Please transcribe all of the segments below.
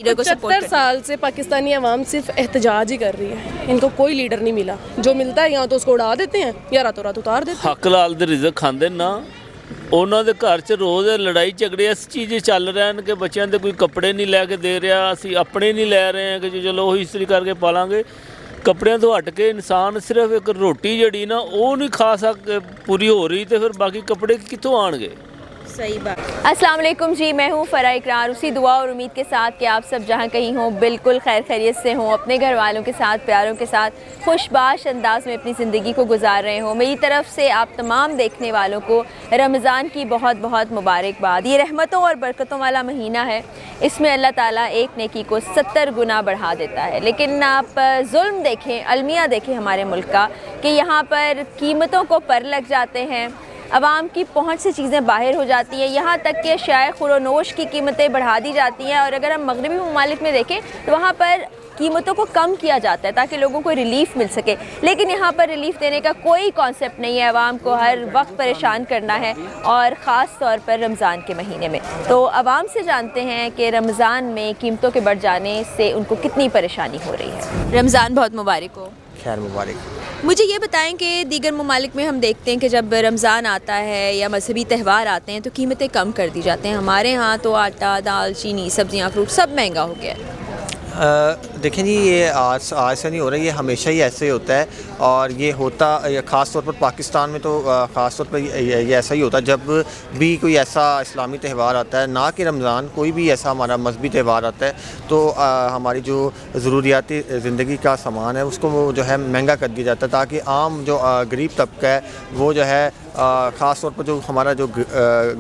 75 साल से पाकिस्तानी अवाम सिर्फ एहतजाज ही कर रही है, इनको कोई लीडर नहीं मिला। जो मिलता है या तो उसको उड़ा देते हैं या रातों रात उतार देते हैं। हक लाल ਦੇ ਰਿਜ਼ਕ ਖਾਂਦੇ ਨਾ ਉਹਨਾਂ ਦੇ ਘਰ 'ਚ ਰੋਜ਼ ਲੜਾਈ ਝਗੜੇ ਇਸ ਚੀਜ਼ ਚੱਲ ਰਹੇ ਹਨ ਕਿ ਬੱਚਿਆਂ ਦੇ ਕੋਈ ਕੱਪੜੇ ਨਹੀਂ ਲੈ ਕੇ ਦੇ ਰਿਹਾ, ਅਸੀਂ ਆਪਣੇ ਨਹੀਂ ਲੈ ਰਹੇ ਹਾਂ ਕਿ ਚਲੋ ਉਹੀ ਇਸਤਰੀ ਕਰਕੇ ਪਾਲਾਂਗੇ। ਕੱਪੜਿਆਂ ਤੋਂ ਹਟ ਕੇ ਇਨਸਾਨ ਸਿਰਫ ਇੱਕ ਰੋਟੀ ਜਿਹੜੀ ਨਾ ਉਹ ਨਹੀਂ ਖਾ ਸਕ ਪੂਰੀ ਹੋ ਰਹੀ ਤੇ ਫਿਰ ਬਾਕੀ ਕੱਪੜੇ ਕਿੱਥੋਂ ਆਣਗੇ। सही बात। अस्सलाम वालेकुम जी, मैं हूँ फ़रा इकरार, उसी दुआ और उम्मीद के साथ कि आप सब जहाँ कहीं हों बिल्कुल खैर खैरियत से हों, अपने घर वालों के साथ, प्यारों के साथ खुशबाश अंदाज में अपनी ज़िंदगी को गुजार रहे हों। मेरी तरफ़ से आप तमाम देखने वालों को रमज़ान की बहुत बहुत मुबारकबाद। ये रहमतों और बरकतों वाला महीना है, इसमें अल्लाह ताला एक नेकी को 70 गुना बढ़ा देता है। लेकिन आप जुल्म देखें, अलमिया देखें हमारे मुल्क का कि यहाँ पर कीमतों को पर लग जाते हैं, आवाम की पहुंच से चीज़ें बाहर हो जाती हैं, यहाँ तक कि शाय खुरोनोश की कीमतें बढ़ा दी जाती हैं। और अगर हम मगरबी ममालिक में देखें तो वहाँ पर कीमतों को कम किया जाता है ताकि लोगों को रिलीफ़ मिल सके। लेकिन यहाँ पर रिलीफ़ देने का कोई कॉन्सेप्ट नहीं है, आवाम को हर वक्त परेशान करना है और ख़ास तौर पर रमज़ान के महीने में। तो आवाम से जानते हैं कि रमज़ान में कीमतों के बढ़ जाने से उनको कितनी परेशानी हो रही है। रमज़ान बहुत मुबारक हो। खैर मुबारक। मुझे ये बताएं कि दीगर ममालिक में हम देखते हैं कि जब रमज़ान आता है या मजहबी त्यौहार आते हैं तो कीमतें कम कर दी जाते हैं। हमारे यहाँ तो आटा, दाल, चीनी, सब्ज़ियाँ, फ्रूट सब महंगा हो गया है। देखें जी, ये आज से नहीं हो रहा, ये हमेशा ही ऐसे ही होता है। और ये होता ख़ास तौर पर पाकिस्तान में तो ख़ास तौर पर ये ऐसा ही होता है। जब भी कोई ऐसा इस्लामी त्यौहार आता है, ना कि रमज़ान, कोई भी ऐसा हमारा मजहबी त्यौहार आता है तो हमारी जो ज़रूरियाती ज़िंदगी का सामान है उसको वो जो है महंगा कर दिया जाता है ताकि आम जो गरीब तबका है वो जो है ख़ास तौर पर जो हमारा जो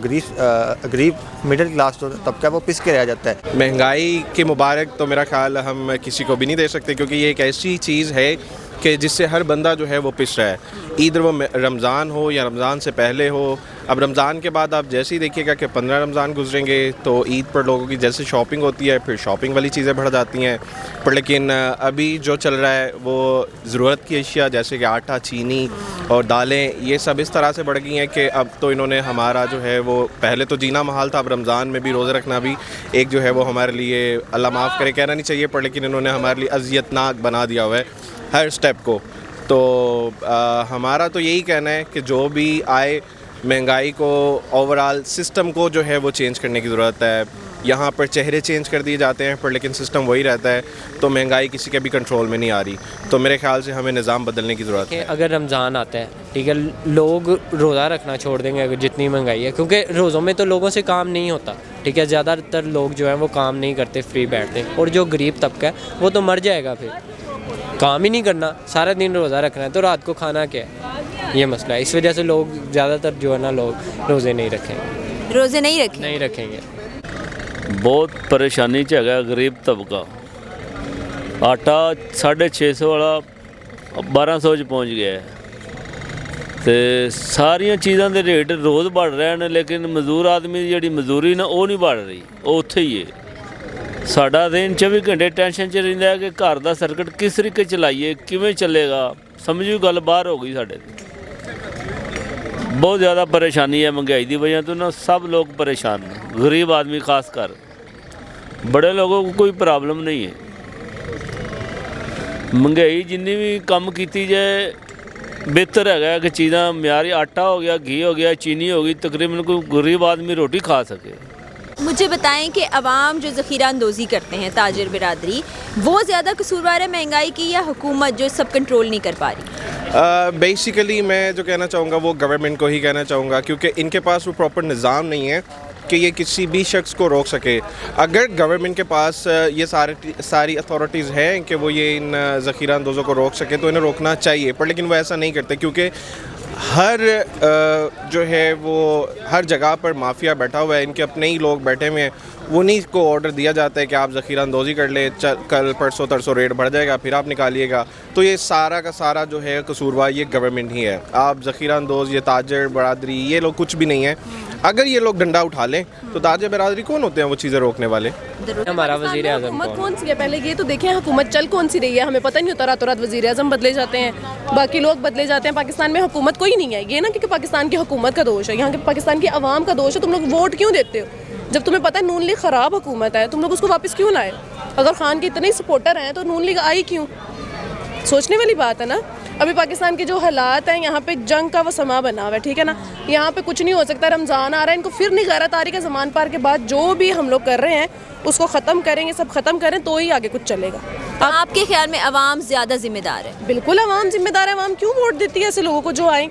गरीब मिडिल क्लास जो तबका है वो पिस के रह जाता है। महंगाई के मुबारक तो मेरा ख्याल हम किसी को भी नहीं दे सकते, क्योंकि ये एक ऐसी चीज़ है कि जिससे हर बंदा जो है वो पिस रहा है। ईद वो रमज़ान हो या रमज़ान से पहले हो। अब रमज़ान के बाद आप जैसे ही देखिएगा कि 15 रमज़ान गुजरेंगे तो ईद पर लोगों की जैसे शॉपिंग होती है फिर शॉपिंग वाली चीज़ें बढ़ जाती हैं। पर लेकिन अभी जो चल रहा है वो ज़रूरत की अशिया जैसे कि आटा, चीनी और दालें, ये सब इस तरह से बढ़ गई हैं कि अब तो इन्होंने हमारा जो है वो पहले तो जीना महाल था, अब रमज़ान में भी रोज़े रखना भी एक जो है वो हमारे लिए, अल्लाह माफ़ करे कहना नहीं चाहिए, पर लेकिन इन्होंने हमारे लिए अज़ियतनाक बना दिया हुआ है हर स्टेप को। तो हमारा तो यही कहना है कि जो भी आए, महंगाई को, ओवरऑल सिस्टम को जो है वो चेंज करने की ज़रूरत है। यहाँ पर चेहरे चेंज कर दिए जाते हैं पर लेकिन सिस्टम वही रहता है, तो महंगाई किसी के भी कंट्रोल में नहीं आ रही। तो मेरे ख्याल से हमें निज़ाम बदलने की ज़रूरत है। अगर रमज़ान आता है, ठीक है, लोग रोज़ा रखना छोड़ देंगे अगर जितनी महंगाई है, क्योंकि रोज़ों में तो लोगों से काम नहीं होता, ठीक है, ज़्यादातर लोग जो हैं वो काम नहीं करते, फ्री बैठते, और जो गरीब तबका है वो तो मर जाएगा, फिर काम ही नहीं करना, सारा दिन रोज़ा रखना है तो रात को खाना क्या है, ये मसला है। इस वजह से लोग ज़्यादातर जो है ना लोग रोज़े नहीं रखेंगे, रोज़े नहीं रखेंगे। बहुत परेशानी च है गरीब तबका। आटा 650 वाला 1200 च पहुँच गया है तो सारिया चीज़ों के रेट रोज़ बढ़ रहे हैं, लेकिन मजदूर आदमी की जी मजदूरी ना वो नहीं बढ़ रही, वो उत्थे ही है। साडा दिन 24 घंटे टेंशन च रहिंदा है कि घर का सर्किट किस तरीके चलाइए, किवें चलेगा, समझो गल बाहर हो गई साडे। बहुत ज़्यादा परेशानी है महंगाई की वजह तो ना, सब लोग परेशान हैं, गरीब आदमी खास कर, बड़े लोगों को कोई प्रॉब्लम नहीं है। महंगाई जिन्नी भी कम की जाए बेहतर है कि चीज़ां म्यारी, आटा हो गया, घी हो गया, चीनी हो गई, तकरीबन कोई गरीब आदमी रोटी खा सके। मुझे बताएं कि अवाम जो ज़ख़ीरा अंदोज़ी करते हैं, ताजिर बिरादरी, वो ज़्यादा कसूरवार है महंगाई की या हुकूमत जो सब कंट्रोल नहीं कर पा रही? बेसिकली मैं जो कहना चाहूँगा वो गवर्नमेंट को ही कहना चाहूँगा, क्योंकि इनके पास वो प्रॉपर निज़ाम नहीं है कि ये किसी भी शख्स को रोक सके। अगर गवर्नमेंट के पास ये सारी अथॉरिटीज़ हैं कि वो ये इन ज़ख़ीरा अंदोज़ों को रोक सके तो इन्हें रोकना चाहिए, पर लेकिन वो ऐसा नहीं करते, क्योंकि हर जो है वो हर जगह पर माफिया बैठा हुआ है, इनके अपने ही लोग बैठे हुए हैं। उन्हीं को ऑर्डर दिया जाता है कि आप ज़ख़ीरा अंदोज़ी कर ले, कल परसों तरसों रेट बढ़ जाएगा, फिर आप निकालिएगा। तो ये सारा का सारा जो है कसूरवार ये गवर्नमेंट ही है। आप ज़ख़ीरा अंदोज़, ये ताजर बरादरी, ये लोग कुछ भी नहीं है। अगर ये लोग डंडा उठा लें तो ताजर बरादरी कौन होते हैं वो चीज़ें रोकने वाले? हमारा वज़ीर आज़म हुकूमत कौन सी है, पहले ये तो देखें हुकूमत चल कौन सी रही है, हमें पता नहीं होता, रातों रात वज़ीर आज़म बदले जाते हैं, बाकी लोग बदले जाते हैं। पाकिस्तान में हुकूमत कोई नहीं है, ये ना कि पाकिस्तान की हुकूमत का दोष है, यहाँ के पाकिस्तान की आवाम का दोष है। तुम लोग वोट क्यों देते हो? जब तुम्हें पता है नून लीग ख़राब हुकूमत है, तुम लोग उसको वापस क्यों लाए? अगर खान के इतने ही सपोर्टर हैं तो नून लीग आई क्यों? सोचने वाली बात है ना। अभी पाकिस्तान के जो हालात हैं, यहाँ पे जंग का वो समा बना हुआ है, ठीक है ना। यहाँ पे कुछ नहीं हो सकता। रमज़ान आ रहा है, इनको फिर नहीं गैरत आ रही है। ज़मान पार के बाद जो भी हम लोग कर रहे हैं उसको ख़त्म करेंगे, सब ख़त्म करें तो ही आगे कुछ चलेगा। तो आपके ख्याल में अवाम ज़्यादा जिम्मेदार है? बिल्कुल अवाम जिम्मेदार है। अवाम क्यों वोट देती है ऐसे लोगों को जो आए?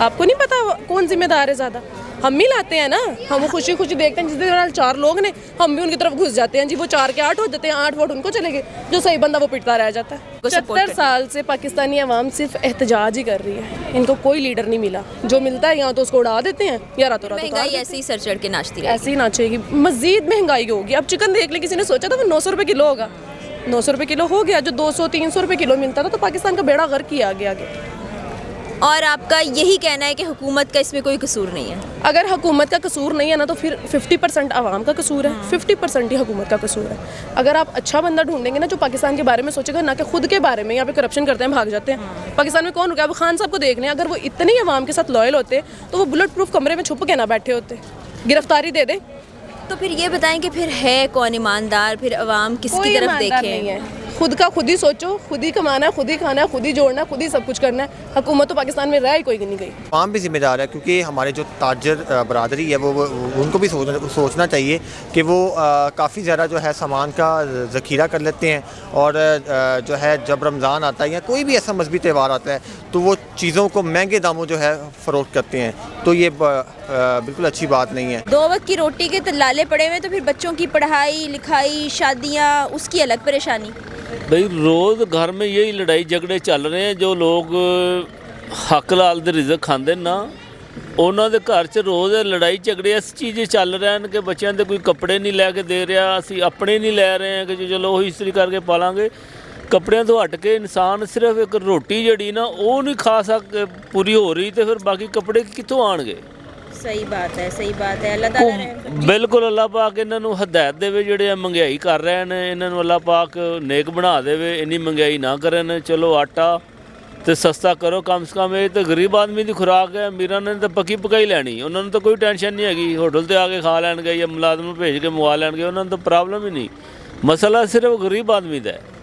आपको नहीं पता कौन जिम्मेदार है ज़्यादा? हम ही लाते हैं ना। हम वो खुशी खुशी देखते हैं, जिस दिन 4 लोग ने हम भी उनकी तरफ घुस जाते हैं जी। वो 4 के 8 हो जाते हैं, 8 वोट उनको चले गए, जो सही बंदा वो पिटता रह जाता है। 70 साल से पाकिस्तानी अवाम सिर्फ एहतजाज ही कर रही है। इनको कोई लीडर नहीं मिला। जो मिलता है यहाँ तो उसको उड़ा देते हैं या रातों रात महंगाई ऐसे ही सर चढ़ के नाचती रहेगी। ऐसे ही नाचेगी। मजीद महंगाई होगी। अब चिकन देख ले, किसी ने सोचा था वो 900 रुपये किलो होगा? 900 रुपये किलो हो गया। जो 200-300 रुपये किलो मिलता था, तो पाकिस्तान का बेड़ा गर्क किया आगे। और आपका यही कहना है कि हुकूमत का इसमें कोई कसूर नहीं है? अगर हुकूमत का कसूर नहीं है ना, तो फिर 50% आवाम का कसूर है, 50% ही हुकूमत का कसूर है। अगर आप अच्छा बंदा ढूंढेंगे ना जो पाकिस्तान के बारे में सोचेगा, ना कि खुद के बारे में। यहाँ पे करप्शन करते हैं, भाग जाते हैं। पाकिस्तान में कौन रुका? अब खान साहब को देख लें, अगर वो इतने ही अवाम के साथ लॉयल होते तो वो बुलेट प्रूफ कमरे में छुप के ना बैठे होते, गिरफ्तारी दे दे। तो फिर ये बताएं कि फिर है कौन ईमानदार? फिर अवाम किसकी तरफ ईमानदार नहीं देखे? है। खुद का खुद ही सोचो, खुद ही कमाना है, खुद ही खाना है, खुद ही जोड़ना है, खुद ही सब कुछ करना है। हुकूमत तो पाकिस्तान में रह ही कोई नहीं गई। आवाम भी जिम्मेदार है, क्योंकि हमारे जो ताजर बरादरी है वो उनको भी सोचना चाहिए कि वो काफ़ी ज़्यादा जो है सामान का ज़ख़ीरा कर लेते हैं। और जो है जब रमज़ान आता है या कोई भी ऐसा मजहबी त्यौहार आता है तो वो चीज़ों को महंगे दामों जो है फ़रोख्त करते हैं। तो ये बिल्कुल अच्छी बात नहीं है। 2 वक्त की रोटी के लाले पड़े हुए, तो फिर बच्चों की पढ़ाई लिखाई, शादियाँ, उसकी अलग परेशानी। भाई रोज़ घर में यही लड़ाई झगड़े चल रहे हैं। जो लोग हक लाल दे रिज़क खांदे ना, ਉਹਨਾਂ ਦੇ ਘਰ 'ਚ ਰੋਜ਼ ਲੜਾਈ ਝਗੜੇ ਇਸ ਚੀਜ਼ ਚੱਲ ਰਹੇ ਹਨ ਕਿ ਬੱਚਿਆਂ ਦੇ ਕੋਈ ਕੱਪੜੇ ਨਹੀਂ ਲੈ ਕੇ ਦੇ ਰਿਹਾ, ਅਸੀਂ ਆਪਣੇ ਨਹੀਂ ਲੈ ਰਹੇ ਹਾਂ ਕਿ ਚਲੋ ਉਹੀ ਇਸਤਰੀ ਕਰਕੇ ਪਾਲਾਂਗੇ। ਕੱਪੜਿਆਂ ਤੋਂ ਹਟ ਕੇ ਇਨਸਾਨ ਸਿਰਫ ਇੱਕ ਰੋਟੀ ਜਿਹੜੀ ਨਾ ਉਹ ਨਹੀਂ ਖਾ ਪੂਰੀ ਹੋ ਰਹੀ, ਤੇ ਫਿਰ ਬਾਕੀ ਕੱਪੜੇ ਕਿੱਥੋਂ ਆਣਗੇ? सही बात है, सही बात है। अल्लाह ताला रहम। ਬਿਲਕੁਲ ਅੱਲਾਹ ਪਾਕ ਇਹਨਾਂ ਨੂੰ ਹਦਾਇਤ ਦੇਵੇ, ਜਿਹੜੇ ਮਹਿੰਗਾਈ ਕਰ ਰਹੇ ਨੇ ਇਹਨਾਂ ਨੂੰ ਅੱਲਾਹ ਪਾਕ ਨੇਕ ਬਣਾ ਦੇਵੇ, ਇੰਨੀ ਮਹਿੰਗਾਈ ਨਾ ਕਰਨ। ਚਲੋ ਆਟਾ ਤੇ ਸਸਤਾ ਕਰੋ ਕਮ ਸੇ ਕਮ। ਇਹ ਤਾਂ ਗਰੀਬ ਆਦਮੀ ਦੀ ਖੁਰਾਕ ਹੈ, ਅਮੀਰਾਂ ਨੇ ਤਾਂ ਪੱਕੀ ਪਕਾਈ ਲੈਣੀ, ਉਹਨਾਂ ਨੂੰ ਤਾਂ ਕੋਈ ਟੈਨਸ਼ਨ ਨਹੀਂ ਹੈਗੀ। ਹੋਟਲ ਤੇ ਆ ਕੇ ਖਾ ਲੈਣਗੇ ਜਾਂ ਮੁਲਾਜ਼ਮ ਨੂੰ ਭੇਜ ਕੇ ਮੰਗਵਾ ਲੈਣਗੇ, ਉਹਨਾਂ ਨੂੰ ਤਾਂ ਪ੍ਰੋਬਲਮ ਹੀ ਨਹੀਂ। ਮਸਲਾ ਸਿਰਫ ਗਰੀਬ ਆਦਮੀ ਦਾ है।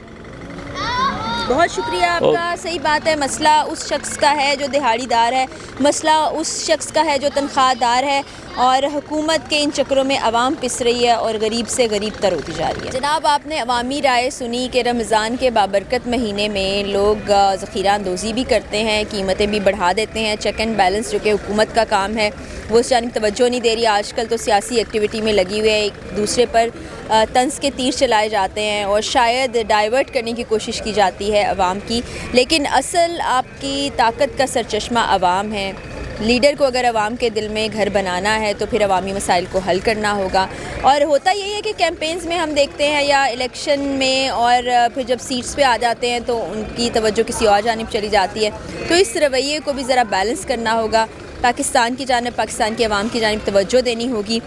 बहुत शुक्रिया आपका। सही बात है, मसला उस शख्स का है जो दिहाड़ीदार है, मसला उस शख्स का है जो तनख्वाहदार है, और हुकूमत के इन चक्रों में आवाम पिस रही है और गरीब से गरीब तर होती जा रही है। जनाब, आपने अवामी राय सुनी कि रमज़ान के बाबरकत महीने में लोग ज़ख़ीरा अंदोज़ी भी करते हैं, कीमतें भी बढ़ा देते हैं। चेक एंड बैलेंस जो कि हुकूमत का काम है वो उस जानिब तवज्जो नहीं दे रही। आजकल तो सियासी एक्टिविटी में लगी हुई है, एक दूसरे पर तंज के तीर चलाए जाते हैं और शायद डाइवर्ट करने की कोशिश की जाती है अवाम की। लेकिन असल आपकी ताकत का सरचश्मा अवाम है। लीडर को अगर अवाम के दिल में घर बनाना है तो फिर अवामी मसाइल को हल करना होगा। और होता यही है कि कैंपेन्स में हम देखते हैं या इलेक्शन में, और फिर जब सीट्स पे आ जाते हैं तो उनकी तवज्जो किसी और जानिब चली जाती है। तो इस रवैये को भी ज़रा बैलेंस करना होगा। पाकिस्तान की जानिब, पाकिस्तान की अवाम की जानिब तवज्जो देनी होगी।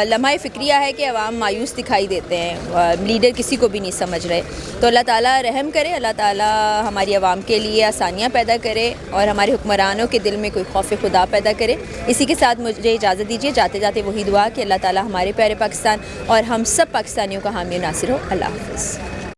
लम्हा फ़िक्रिया है कि अवाम मायूस दिखाई देते हैं, लीडर किसी को भी नहीं समझ रहे। तो अल्लाह ताला रहम करे, अल्लाह ताला हमारी अवाम के लिए आसानियाँ पैदा करे और हमारे हुक्मरानों के दिल में कोई खौफ खुदा पैदा करे। इसी के साथ मुझे इजाज़त दीजिए, जाते जाते वही दुआ कि अल्लाह ताला हमारे प्यारे पाकिस्तान और हम सब पाकिस्तानियों का हामी नासिर हो। अल्लाह हाफ़िज़।